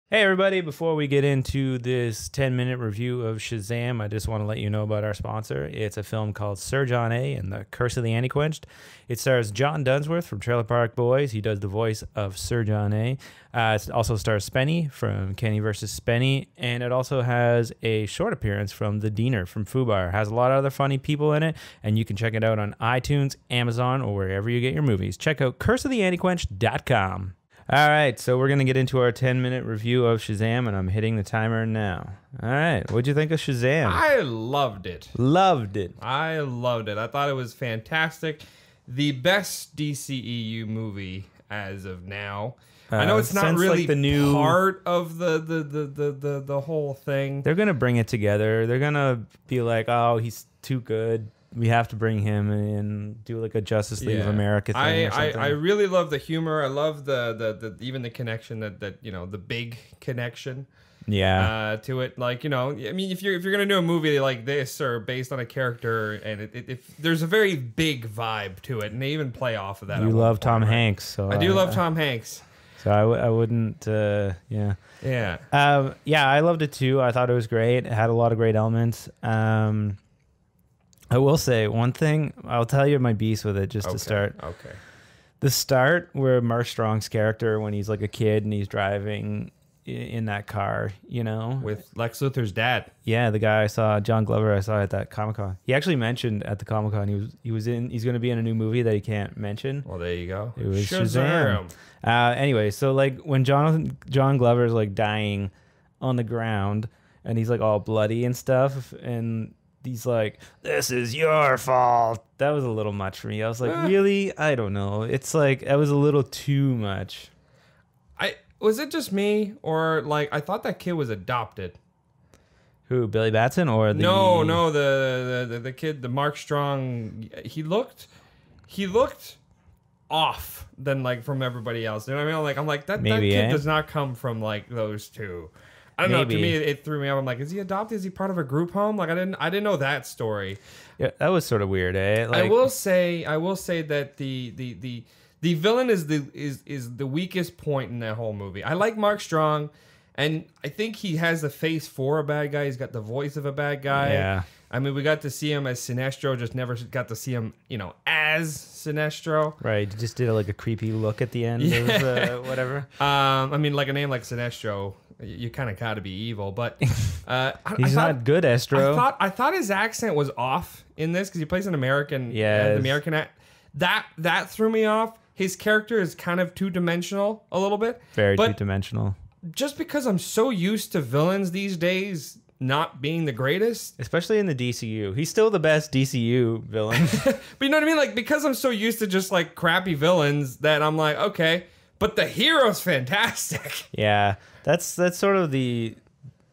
Hey everybody, before we get into this 10-minute review of Shazam, I just want to let you know about our sponsor. It's a film called Sir John A. and the Curse of the Anti-Quenched. It stars John Dunsworth from Trailer Park Boys. He does the voice of Sir John A. It also stars Spenny from Kenny vs. Spenny, and it also has a short appearance from the Diener from Fubar. It has a lot of other funny people in it, and you can check it out on iTunes, Amazon, or wherever you get your movies. Check out curseoftheantiquenched.com. All right, so we're going to get into our 10-minute review of Shazam, and I'm hitting the timer now. All right, what'd you think of Shazam? I loved it. Loved it. I loved it. I thought it was fantastic. The best DCEU movie as of now. I know it's not really like the new part of the whole thing. They're going to bring it together. They're going to be like, oh, he's too good. We have to bring him in, do like a Justice League of America thing or something. I really love the humor. I love the even the connection that you know, the big connection. Yeah. To it, like, you know, I mean, if you're gonna do a movie like this or based on a character, and if there's a very big vibe to it, and they even play off of that. You love Tom Hanks, so I do love Tom Hanks. So I wouldn't, yeah. Yeah. Yeah, I loved it too. I thought it was great. It had a lot of great elements. I will say one thing. I'll tell you my beef with it just to start. Okay. The start where Mark Strong's character, when he's like a kid and he's driving in that car, you know, with Lex Luthor's dad. Yeah, the guy I saw, John Glover, I saw at that Comic-Con. He actually mentioned at the Comic-Con he's going to be in a new movie that he can't mention. Well, there you go. It was Shazam. Anyway, so like when John Glover's like dying on the ground and he's like all bloody and stuff, and he's like, "This is your fault." That was a little much for me. I was like, really? I don't know. It's like, that was a little too much. Was it just me, or like I thought that kid was adopted? Who, Billy Batson or the? No, the kid, the Mark Strong. He looked off than like from everybody else. You know what I mean? I'm like that kid does not come from like those two. I don't know. To me, it threw me off. I'm like, is he adopted? Is he part of a group home? Like, I didn't know that story. Yeah, that was sort of weird, eh? Like, I will say that the villain is the weakest point in that whole movie. I like Mark Strong, and I think he has the face for a bad guy. He's got the voice of a bad guy. Yeah. I mean, we got to see him as Sinestro, just never got to see him, you know, as Sinestro. Right. You just did like a creepy look at the end of whatever. I mean, like a name like Sinestro, you kind of got to be evil, but he's not good, Estro. I thought his accent was off in this because he plays an American. Yeah, the American that threw me off. His character is kind of two-dimensional a little bit. Very two-dimensional. Just because I'm so used to villains these days not being the greatest, especially in the DCU, he's still the best DCU villain. But you know what I mean? Like, because I'm so used to just like crappy villains that I'm like, okay, but the hero's fantastic. Yeah, that's sort of the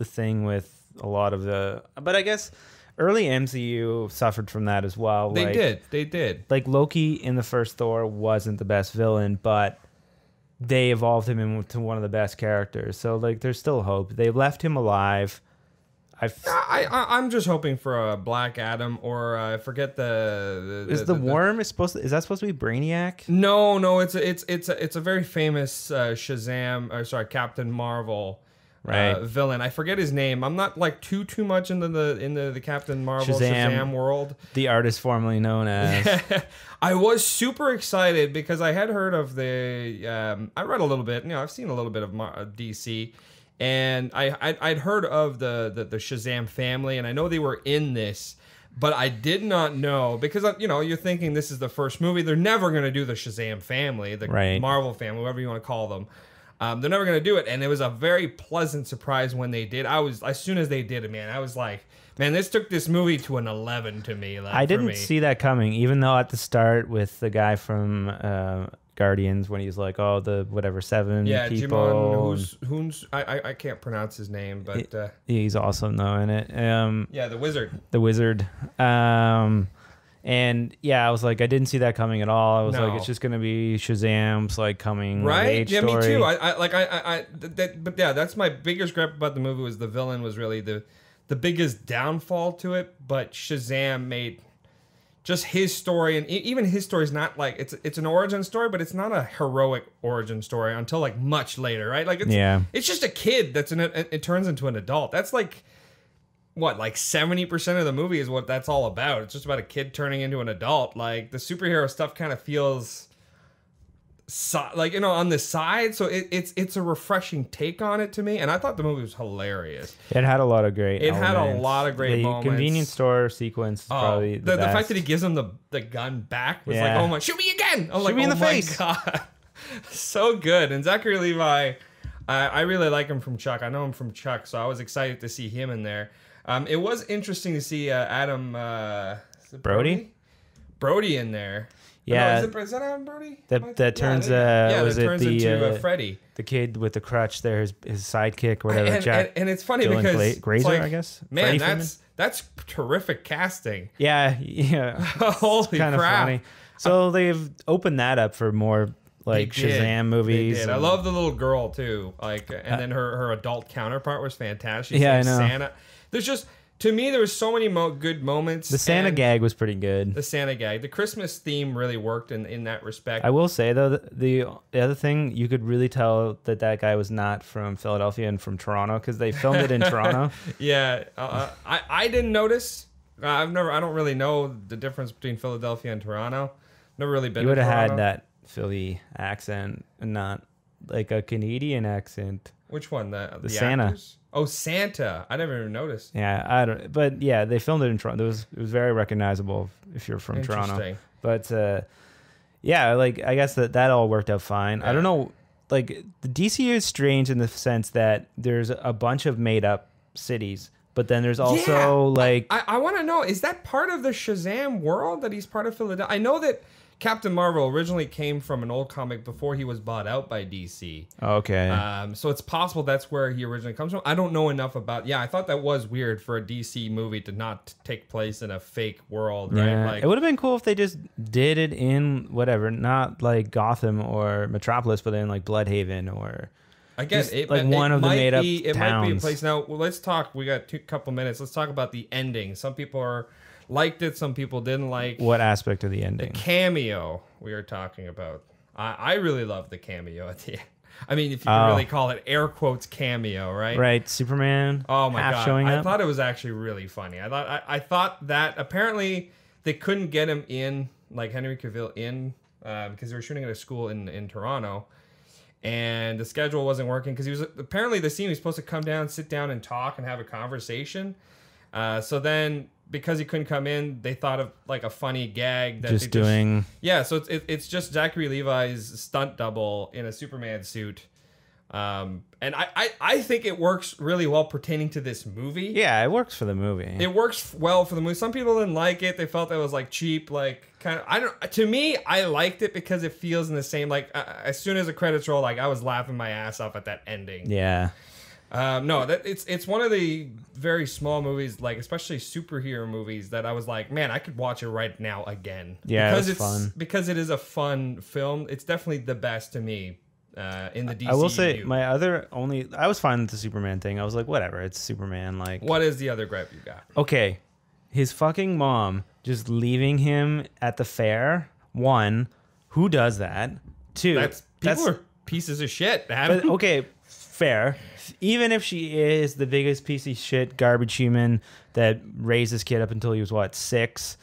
thing with a lot of the. But I guess early MCU suffered from that as well. They did. Like Loki in the first Thor wasn't the best villain, but they evolved him into one of the best characters. So like, there's still hope. They left him alive. I'm just hoping for a Black Adam, or I forget the worm is that supposed to be Brainiac? No, it's a very famous Captain Marvel villain. I forget his name. I'm not like too much into the Captain Marvel Shazam world. The artist formerly known as. I was super excited because I had heard of the. I read a little bit. You know, I've seen a little bit of DC. And I'd heard of the Shazam family, and I know they were in this, but I did not know, because, you know, you're thinking this is the first movie. They're never going to do the Shazam family, the Marvel family, whatever you want to call them. They're never going to do it, and it was a very pleasant surprise when they did. As soon as they did it, man, I was like, man, this took this movie to an 11 to me. Like, I didn't see that coming, even though at the start with the guy from Guardians, when he's like, oh, the whatever 7 people. Jimon, I can't pronounce his name, but he's awesome though in it. Yeah, the wizard. And yeah, I was like, I didn't see that coming at all. I was like, it's just gonna be Shazam's like coming of age story. Me too. But yeah, that's my biggest gripe about the movie, was the villain was really the biggest downfall to it. But Shazam made just his story, and even his story is not like it's an origin story, but it's not a heroic origin story until like much later, right? Like it's just a kid it turns into an adult. That's like what, like 70% of the movie is what that's all about. It's just about a kid turning into an adult. Like the superhero stuff kind of feels like, you know, on the side, so it's a refreshing take on it to me, and I thought the movie was hilarious. It had a lot of great It had a lot of great moments. The convenience store sequence is probably the best. fact that he gives him the gun back was like, oh my, shoot me again. I'm like, me in oh the my face. God. So good. And Zachary Levi, I really like him from Chuck. I know him from Chuck, so I was excited to see him in there. It was interesting to see Adam Brody in there. Yeah, no, is that Adam Brody? That turns into Freddy, the kid with the crutch there, his sidekick, whatever. And it's funny Dylan because Grazer, like, I guess. Man, that's terrific casting. Yeah. Holy crap! Funny. So they've opened that up for more like Shazam movies. They did. I love the little girl too. Like, and then her adult counterpart was fantastic. She's I like know. Santa. There's just, to me, there was so many good moments. The Santa gag was pretty good. The Santa gag. The Christmas theme really worked in that respect. I will say, though, the other thing, you could really tell that guy was not from Philadelphia and from Toronto because they filmed it in Toronto. Yeah. I didn't notice. I don't really know the difference between Philadelphia and Toronto. Never really been to Toronto. You would have had that Philly accent and not like a Canadian accent. Which one? The Santa. Actors? Oh, Santa. I never even noticed. Yeah, I don't. But yeah, they filmed it in Toronto. It was very recognizable if you're from Toronto. But yeah, like I guess that all worked out fine. Yeah. I don't know. Like the DC is strange in the sense that there's a bunch of made up cities, but then there's also like I want to know, is that part of the Shazam world that he's part of Philadelphia? I know that Captain Marvel originally came from an old comic before he was bought out by DC. Okay. So it's possible that's where he originally comes from. I don't know enough about. Yeah, I thought that was weird for a DC movie to not take place in a fake world, right? Yeah. Like, it would have been cool if they just did it in whatever, not like Gotham or Metropolis, but in like Bloodhaven or. Again, one of the made up It towns. might be a place. Now, let's talk. We got couple minutes. Let's talk about the ending. Some people liked it. Some people didn't like. What aspect of the ending? The cameo we are talking about. I really love the cameo at the end. I mean, if you can really call it air quotes cameo, right? Right, Superman. Oh my God, showing up. I thought it was actually really funny. I thought that apparently they couldn't get him in, like Henry Cavill in, because they were shooting at a school in Toronto. And the schedule wasn't working because he was apparently the scene he was supposed to come down, sit down, and talk and have a conversation. So then, because he couldn't come in, they thought of like a funny gag that so it's just Zachary Levi's stunt double in a Superman suit. And I think it works really well pertaining to this movie. Yeah, it works for the movie. It works well for the movie. Some people didn't like it. They felt it was like cheap, like kind of. To me, I liked it because it feels in the same. Like as soon as the credits roll, like I was laughing my ass off at that ending. Yeah. No, it's one of the very small movies, like especially superhero movies, that I was like, man, I could watch it right now again. Yeah, because it's fun. Because it is a fun film. It's definitely the best to me. In the DC. I will say I was fine with the Superman thing. I was like, whatever, it's Superman. Like, what is the other gripe you got? Okay, his fucking mom just leaving him at the fair. One, who does that? Two, people are pieces of shit. But, okay, fair. Even if she is the biggest piece of shit garbage human that raised this kid up until he was what, 6,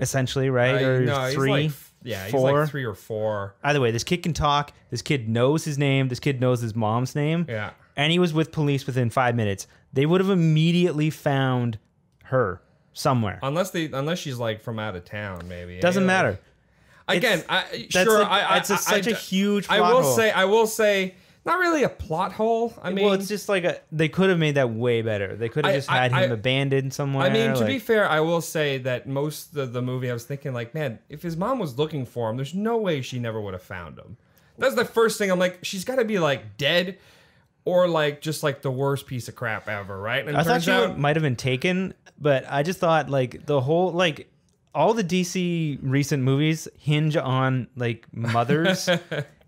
essentially, right? Or no, 3. He's 4. He's like 3 or 4. Either way, this kid can talk. This kid knows his name. This kid knows his mom's name. Yeah. And he was with police within 5 minutes. They would have immediately found her somewhere. Unless she's like from out of town, maybe. Doesn't matter. Again, it's such a huge plot hole. I will say, not really a plot hole. I mean, well, it's just like they could have made that way better. They could have just had him abandoned somewhere. I mean, to be fair, I will say that most of the movie, I was thinking like, man, if his mom was looking for him, there's no way she never would have found him. That's the first thing. I'm like, she's got to be like dead, or like just like the worst piece of crap ever, right? And I thought she might have been taken, but I just thought like the whole all the DC recent movies hinge on like mothers.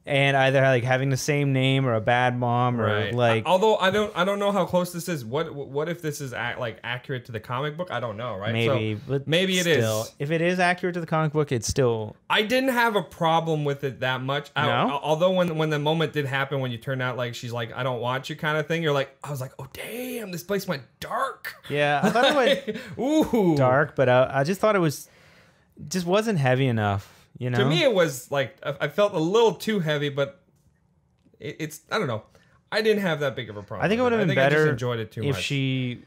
and either like having the same name or a bad mom or like. Although I don't know how close this is. What if this is like accurate to the comic book? I don't know, right? Maybe, so but maybe it still, is. If it is accurate to the comic book, it's still. I didn't have a problem with it that much. No? Although when the moment did happen, when you turned out like she's like, I don't want you kind of thing, you're like, I was like, oh damn, this place went dark. Yeah, I thought it went Ooh. dark, but I just thought it was just wasn't heavy enough. You know, To me, it was like I felt a little too heavy, but it's I don't know. I didn't have that big of a problem. I think it would have been I better just enjoyed it too if much.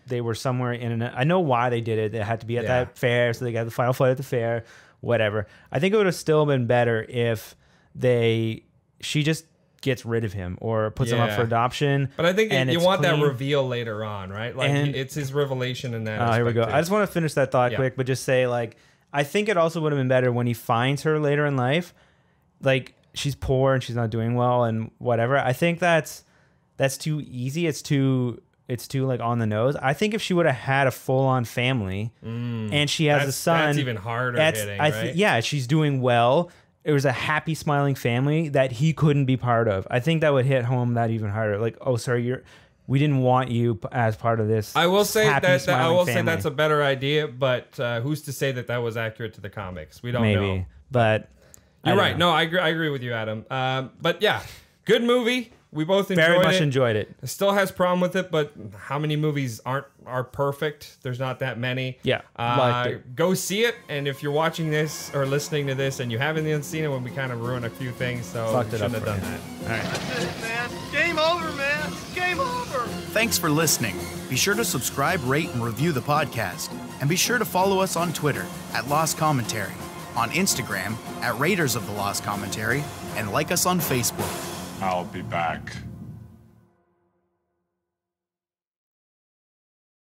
they were somewhere in an. I know why they did it. They had to be at Yeah. that fair, so they got the final flight at the fair. Whatever. I think it would have still been better if she just gets rid of him or puts him up for adoption. But I think and you it's want that clean. reveal later on, right? Like And- it's his revelation in that. Oh, here we go. aspect, too. I just want to finish that thought quick, but just say like I think it also would have been better when he finds her later in life. Like she's poor and she's not doing well and whatever. I think that's too easy. It's too like on the nose. I think if she would have had a full on family and she has a son, that's even harder hitting, right? yeah, she's doing well. It was a happy, smiling family that he couldn't be part of. I think that would hit home that even harder. Like, oh, sorry, we didn't want you as part of this. I will say happy, say family. that's a better idea, but who's to say that was accurate to the comics? We don't Maybe, know. but You're right. No, I agree with you, Adam. But yeah, good movie. We both enjoyed very it. much enjoyed it. Still has problem with it, but how many movies are perfect? There's not that many. Yeah, liked it. Go see it, and if you're watching this or listening to this and you haven't even seen it, well, we kind of ruined a few things, so Fucked we it up shouldn't have for done you. that. All right. That's it, man. Game over, man. Game over. Thanks for listening. Be sure to subscribe, rate, and review the podcast. And be sure to follow us on Twitter at Lost Commentary, on Instagram at Raiders of the Lost Commentary, and like us on Facebook. I'll be back.